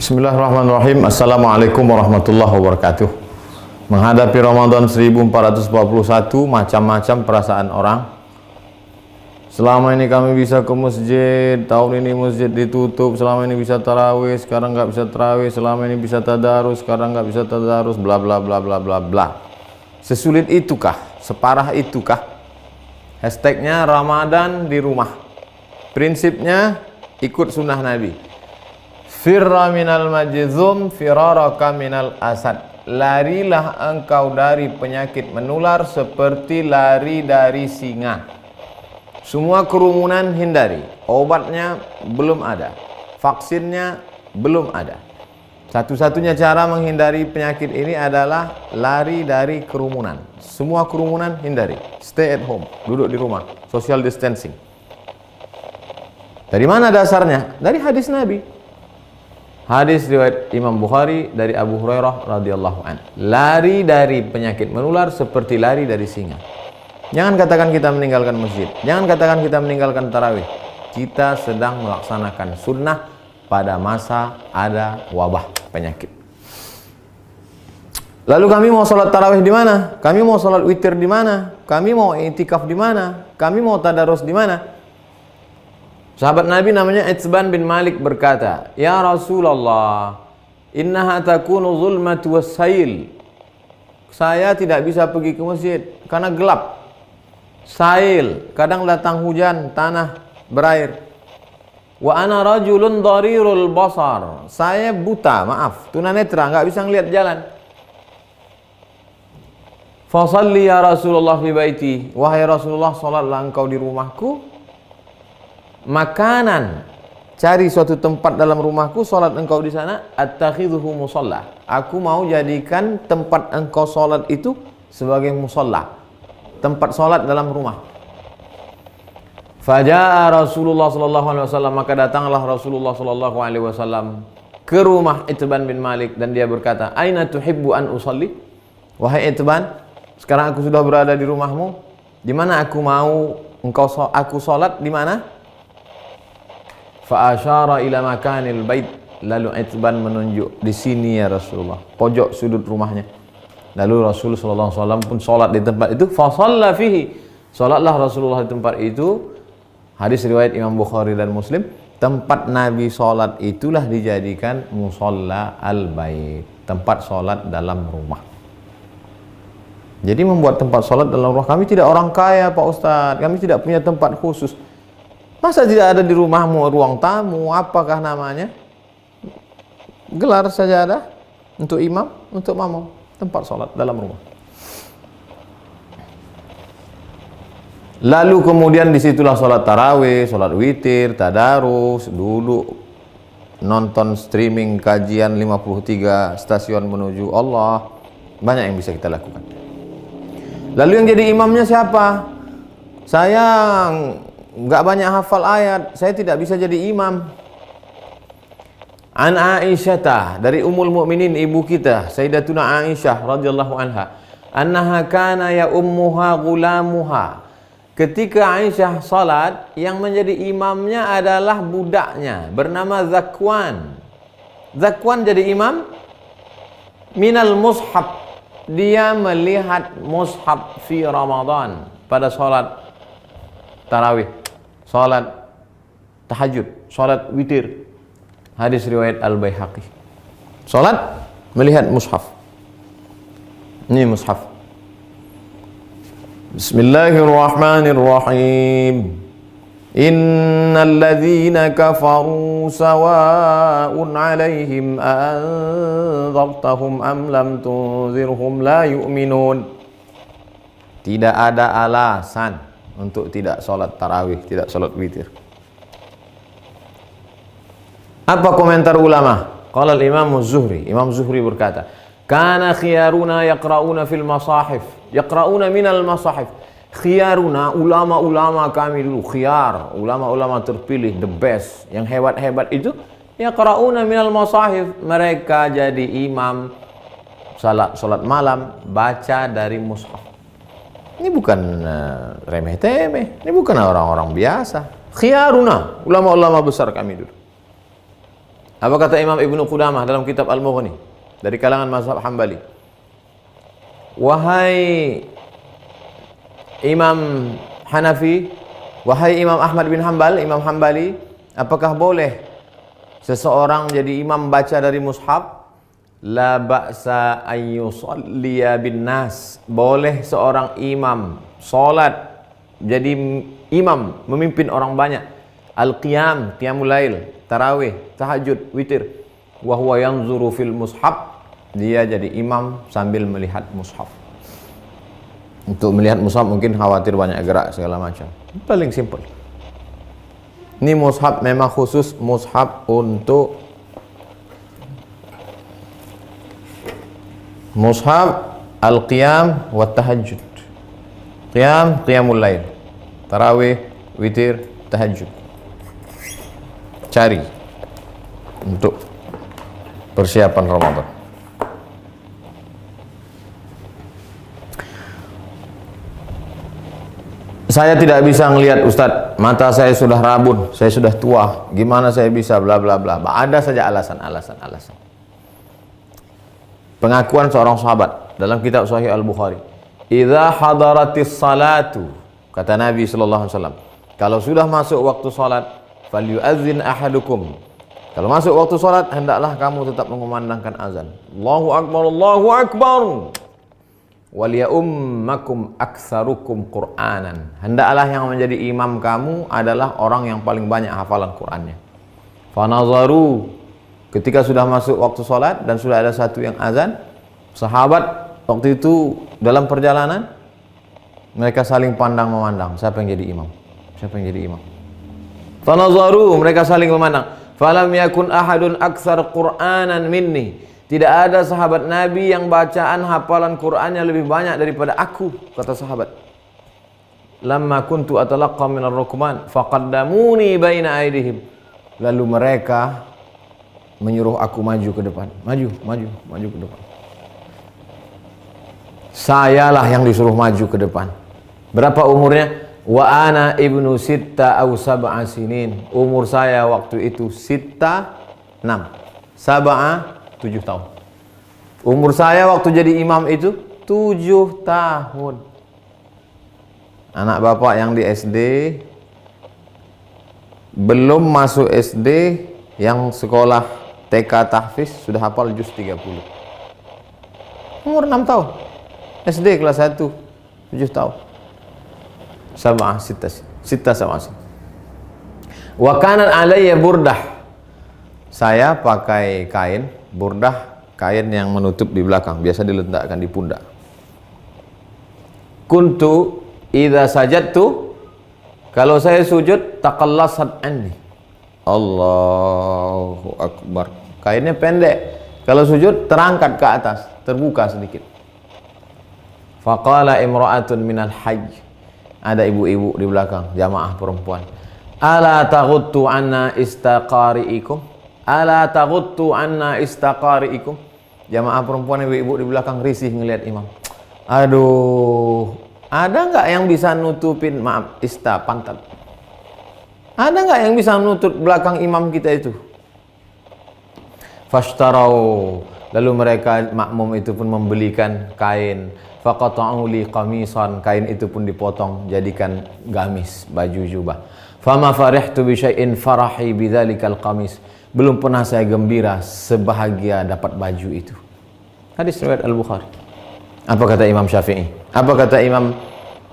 Bismillahirrahmanirrahim. Assalamualaikum warahmatullahi wabarakatuh. Menghadapi Ramadan 1441, macam-macam perasaan orang. Selama ini kami bisa ke masjid, tahun ini masjid ditutup. Selama ini bisa tarawih, sekarang nggak bisa tarawih. Selama ini bisa tadarus, sekarang nggak bisa tadarus. Bla bla bla bla bla bla. Sesulit itukah? Separah itukah? Hashtagnya Ramadan di rumah. Prinsipnya ikut sunnah Nabi. Firra minal majzum firaraka minal asad. Larilah engkau dari penyakit menular seperti lari dari singa. Semua kerumunan hindari. Obatnya belum ada, vaksinnya belum ada. Satu-satunya cara menghindari penyakit ini adalah lari dari kerumunan. Semua kerumunan hindari. Stay at home, duduk di rumah, social distancing. Dari mana dasarnya? Dari hadis Nabi. Hadis riwayat Imam Bukhari dari Abu Hurairah radhiyallahu anhu. Lari dari penyakit menular seperti lari dari singa. Jangan katakan kita meninggalkan masjid. Jangan katakan kita meninggalkan tarawih. Kita sedang melaksanakan sunnah pada masa ada wabah penyakit. Lalu kami mau sholat tarawih di mana? Kami mau sholat witir di mana? Kami mau i'tikaf di mana? Kami mau tadarus di mana? Sahabat Nabi namanya Itsban bin Malik berkata, "Ya Rasulullah, innaha takunu zulmatu wassail." Saya tidak bisa pergi ke masjid karena gelap. Sail, kadang datang hujan, tanah berair. Wa ana rajulun dharirul basar. Saya buta, maaf, tunanetra, enggak bisa ngelihat jalan. Fa shalli ya Rasulullah fi baiti. Wahai Rasulullah, salatlah engkau di rumahku. Makanan, cari suatu tempat dalam rumahku, sholat engkau di sana. Attakhidhuhu musalla. Aku mau jadikan tempat engkau sholat itu sebagai musalla, tempat sholat dalam rumah. Faja'a Rasulullah sallallahu alaihi wasallam, maka datanglah Rasulullah sallallahu alaihi wasallam ke rumah Itsban bin Malik dan dia berkata, "Aina tuhibbu an usalli?" Wahai Itsban, sekarang aku sudah berada di rumahmu. Di mana aku mau aku sholat di mana? Fa asyara ila makanil bait. Lalu Itsban menunjuk, di sini ya Rasulullah, pojok sudut rumahnya. Lalu Rasul sallallahu alaihi wasallam pun salat di tempat itu. Fa shalla fihi. Salatlah Rasulullah di tempat itu. Hadis riwayat Imam Bukhari dan Muslim. Tempat Nabi salat itulah dijadikan musalla al-bait, tempat salat dalam rumah. Jadi membuat tempat salat dalam rumah. Kami tidak orang kaya, Pak Ustadz. Kami tidak punya tempat khusus. Masa tidak ada di rumahmu ruang tamu, apakah namanya? Gelar sajadah untuk imam, untuk makmum, tempat sholat dalam rumah. Lalu kemudian disitulah sholat tarawih, sholat witir, tadarus, duduk nonton streaming kajian 53 stasiun menuju Allah. Banyak yang bisa kita lakukan. Lalu yang jadi imamnya siapa? Saya nggak banyak hafal ayat, saya tidak bisa jadi imam. An Aisyah, dari Ummul Mukminin, ibu kita Sayyidatuna Aisyah radhiyallahu anha, annaha kana ya ummuha gulamuha. Ketika Aisyah salat, yang menjadi imamnya adalah budaknya bernama Zakwan. Zakwan jadi imam minal mushaf. Dia melihat mushaf fi Ramadan pada salat tarawih, salat tahajud, salat witir. Hadis riwayat Al-Baihaqi. Salat melihat mushaf. Ini mushaf. Bismillahirrahmanirrahim. Innal ladzina kafaru sawa'un 'alaihim anzartahum am lam tunzirhum la yu'minun. Tidak ada alasan untuk tidak sholat tarawih, tidak sholat witir. Apa komentar ulama? Qala al-Imam Az-Zuhri. Imam Zuhri berkata, "Kana khiyaruna yaqra'una fil masahif." Yaqra'una minal masahif. Khiyaruna, ulama-ulama kami dulu, khiyar, ulama-ulama terpilih, the best, yang hebat-hebat itu, yaqra'una minal masahif. Mereka jadi imam salat malam, baca dari mushaf. Ini bukan remeh-temeh, ini bukan orang-orang biasa. Khiyaruna, ulama-ulama besar kami dulu. Apa kata Imam Ibnu Qudamah dalam kitab Al-Mughni dari kalangan mazhab Hambali? Wahai Imam Hanafi, wahai Imam Ahmad bin Hanbal, Imam Hambali, apakah boleh seseorang jadi imam baca dari mushaf? La ba'sa an yusalliya bin nas. Boleh seorang imam salat jadi imam memimpin orang banyak. Al-qiyam, qiyamul lail, tarawih, tahajud, witir. Wa huwa yanzuru fil mushaf. Dia jadi imam sambil melihat mushaf. Untuk melihat mushaf mungkin khawatir banyak gerak segala macam. Paling simple. Ini mushaf memang khusus mushaf untuk mushaf al-qiyam wa tahajud. Qiyam, qiyamul lail. Tarawih, witir, tahajud. Cari untuk persiapan Ramadan. Saya tidak bisa ngelihat Ustadz, mata saya sudah rabun, saya sudah tua, gimana saya bisa bla bla bla. Ada saja alasan. Pengakuan seorang sahabat dalam kitab Sahih Al-Bukhari. Idza hadaratis salatu, kata Nabi sallallahu alaihi wasallam, kalau sudah masuk waktu salat, falyu'adzin ahadukum. Kalau masuk waktu salat, hendaklah kamu tetap mengumandangkan azan. Allahu akbar, Allahu akbar. Waliyummakum aktsarukum Qur'anan. Hendaklah yang menjadi imam kamu adalah orang yang paling banyak hafalan Qur'annya. Fanazaru, ketika sudah masuk waktu salat dan sudah ada satu yang azan, sahabat waktu itu dalam perjalanan mereka saling pandang memandang, siapa yang jadi imam? Siapa yang jadi imam? Fanazaru, mereka saling memandang. Falam yakun ahadun aktsar Qur'anan minni. Tidak ada sahabat Nabi yang bacaan hafalan Qur'annya lebih banyak daripada aku, kata sahabat. Lamma kuntu atalaqqa minar rukman faqaddamuni baina aydihim. Lalu mereka menyuruh aku maju ke depan. Maju ke depan. Sayalah yang disuruh maju ke depan. Berapa umurnya? Wa ana ibnu sitta aw sab'a sinin. Umur saya waktu itu sitta 6. Sab'a 7 tahun. Umur saya waktu jadi imam itu 7 tahun. Anak bapak yang di SD, belum masuk SD, yang sekolah TK tahfiz sudah hafal juz 30. Umur 6 tahun. SD kelas 1, 7 tahun. Sab'ah sitta sab'ah. Wa kana alayya burdah. Saya pakai kain burdah, kain yang menutup di belakang, biasa diletakkan di pundak. Kuntu idza sajadtu, kalau saya sujud taqallasat anni. Allahu akbar. Kainnya pendek. Kalau sujud terangkat ke atas, terbuka sedikit. Faqala imra'atun minal hajj. Ada ibu-ibu di belakang, jamaah perempuan. Ala taghuttu anna istaqari'ikum? Ala taghuttu anna istaqari'ikum? Jamaah perempuan ibu-ibu di belakang risih ngelihat imam. Aduh, ada nggak yang bisa nutupin, maaf, pantat? Ada nggak yang bisa nutup belakang imam kita itu? Fashtarau, lalu mereka makmum itu pun membelikan kain. Faqata'u li qamisan, kain itu pun dipotong jadikan gamis, baju jubah. Fama farihtu bi syai'in farahi bidzalikal qamis. Belum pernah saya gembira sebahagia dapat baju itu. Hadis riwayat Al-Bukhari. Apa kata Imam Syafi'i? Apa kata Imam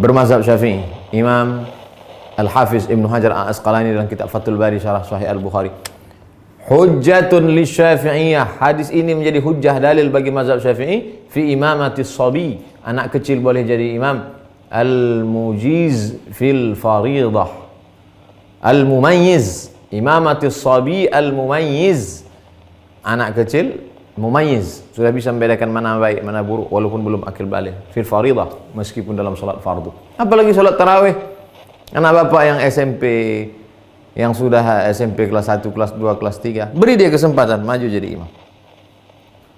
bermazhab Syafi'i? Imam Al-Hafiz Ibnu Hajar Al-Asqalani dalam kitab Fathul Bari syarah Sahih Al-Bukhari. Hujjatun li Syafi'iyah. Hadis ini menjadi hujjah dalil bagi mazhab Syafi'i fi imamatis sabi. Anak kecil boleh jadi imam. Al-mujiz fil faridah. Al-mumayyiz. Imamatis sabi al-mumayyiz. Anak kecil mumayyiz, sudah bisa membedakan mana baik mana buruk walaupun belum akil balik. Fil faridah, meskipun dalam salat fardu. Apalagi salat tarawih. Anak bapak yang SMP, yang sudah SMP kelas 1, kelas 2, kelas 3, beri dia kesempatan maju jadi imam.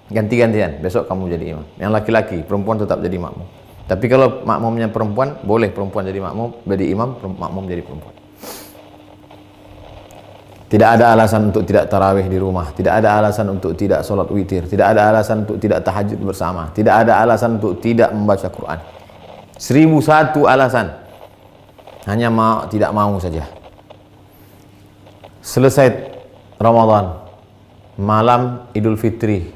Ganti-gantian, besok kamu jadi imam. Yang laki-laki, perempuan tetap jadi makmum. Tapi kalau makmumnya perempuan, boleh perempuan jadi makmum, jadi imam, makmum jadi perempuan. Tidak ada alasan untuk tidak tarawih di rumah. Tidak ada alasan untuk tidak sholat witir. Tidak ada alasan untuk tidak tahajud bersama. Tidak ada alasan untuk tidak membaca Quran. 1001 alasan. Hanya tidak mau saja. Selesai Ramadan, malam Idul Fitri.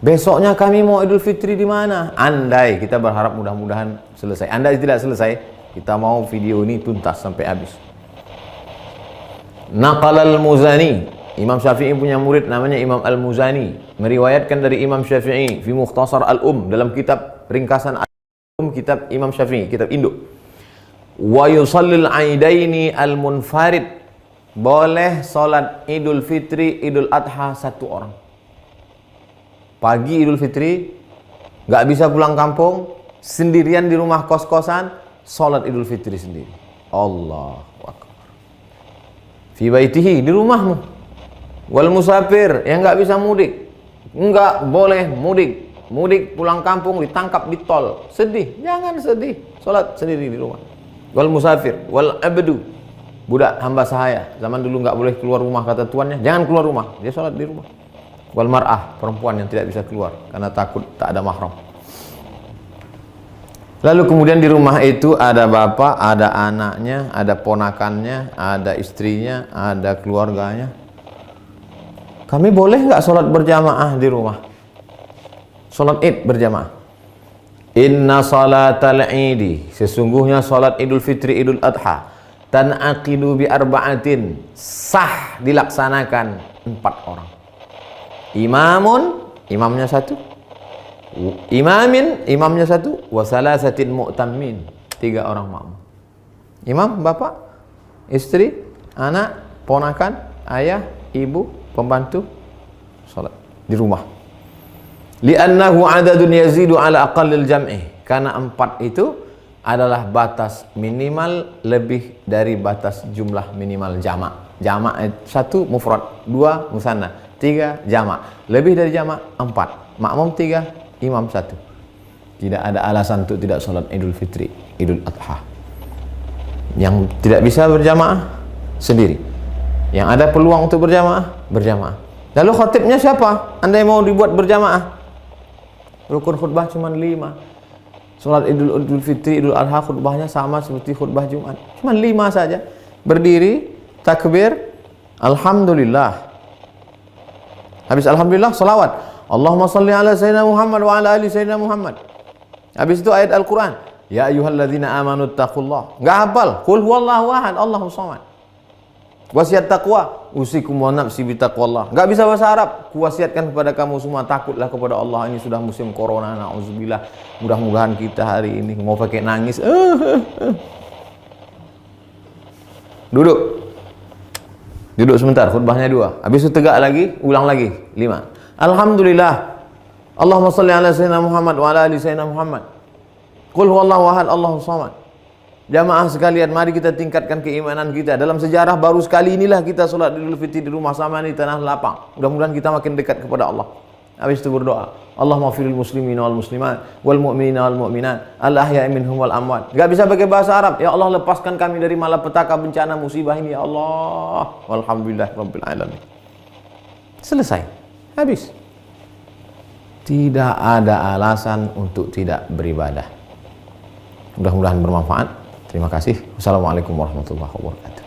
Besoknya kami mau Idul Fitri di mana? Andai, kita berharap mudah-mudahan selesai. Andai tidak selesai, kita mau video ini tuntas sampai habis. Naqal al-Muzani, Imam Syafi'i punya murid namanya Imam al-Muzani, meriwayatkan dari Imam Syafi'i fi Mukhtasar al-Um, dalam kitab ringkasan al-Um, kitab Imam Syafi'i, kitab induk. Wa yusallil aidaini al-munfarid, boleh salat Idul Fitri, Idul Adha satu orang. Pagi Idul Fitri, nggak bisa pulang kampung, sendirian di rumah kos-kosan, salat Idul Fitri sendiri. Allahu Akbar. Fi baitihi, di rumahmu. Wal musafir, yang nggak bisa mudik, nggak boleh mudik. Mudik pulang kampung ditangkap di tol, sedih. Jangan sedih, salat sendiri di rumah. Wal musafir, wal abdu, budak hamba sahaya. Zaman dulu nggak boleh keluar rumah kata tuannya, jangan keluar rumah, dia salat di rumah. Wal mar'ah, perempuan yang tidak bisa keluar karena takut tak ada mahram. Lalu kemudian di rumah itu ada bapak, ada anaknya, ada ponakannya, ada istrinya, ada keluarganya. Kami boleh nggak sholat berjamaah di rumah? Sholat Id berjamaah. Inna salatal idi, sesungguhnya sholat Idul Fitri, Idul Adha, tan'aqidu bi arba'atin, sah dilaksanakan 4 orang. Imamun, imamnya 1. Imamin, imamnya 1, wa salasatin mu'tammin, 3 orang makmum. Imam, bapak, istri, anak, ponakan, ayah, ibu, pembantu, salat di rumah. Li'annahu adadun yazidu ala aqallil jam'i, karena 4 itu adalah batas minimal lebih dari batas jumlah minimal jamak. Jamak 1 mufrad, 2 musanna, 3 jamak. Lebih dari jamak 4, makmum 3, imam 1. Tidak ada alasan untuk tidak sholat Idul Fitri, Idul Adha. Yang tidak bisa berjamaah sendiri. Yang ada peluang untuk berjamaah, berjamaah. Lalu khatibnya siapa? Andai mau dibuat berjamaah, rukun khutbah cuma 5. Sholat Idul Fitri, Idul Adha khutbahnya sama seperti khutbah Jumat, cuma 5 saja. Berdiri, takbir, alhamdulillah. Habis alhamdulillah, salawat. Allahumma salli ala sayyidina Muhammad wa ala ali sayyidina Muhammad. Habis itu ayat Al-Quran. Ya ayyuhalladzina amanu taqullah. Enggak hafal. Qul huwallahu ahad, Allahus samad. Wasiat taqwa, usikum wa nafsi bi taqwallah. Enggak bisa bahasa Arab. Kuwasiatkan kepada kamu semua, takutlah kepada Allah. Ini sudah musim corona, nauzubillah. Mudah-mudahan kita hari ini mau pakai nangis. Duduk. Duduk sebentar, khutbahnya 2. Habis itu tegak lagi, ulang lagi 5. Alhamdulillah. Allahumma salli ala sayyidina Muhammad wa ala ali sayyidina Muhammad. Qul huwallahu ahad, Allahus samad. Jamaah sekalian, mari kita tingkatkan keimanan kita. Dalam sejarah baru sekali inilah kita sholat Idul Fitri di rumah sama di tanah lapang. Mudah-mudahan kita makin dekat kepada Allah. Habis itu berdoa, Allahumma firil muslimin wal muslimat wal mu'minina wal mu'minat al ahya'i minhum wal amwat. Gak bisa pakai bahasa Arab. Ya Allah, lepaskan kami dari malapetaka, bencana, musibah ini ya Allah. Walhamdulillah rabbil alamin. Selesai. Habis. Tidak ada alasan untuk tidak beribadah. Mudah-mudahan bermanfaat. Terima kasih. Wassalamualaikum warahmatullahi wabarakatuh.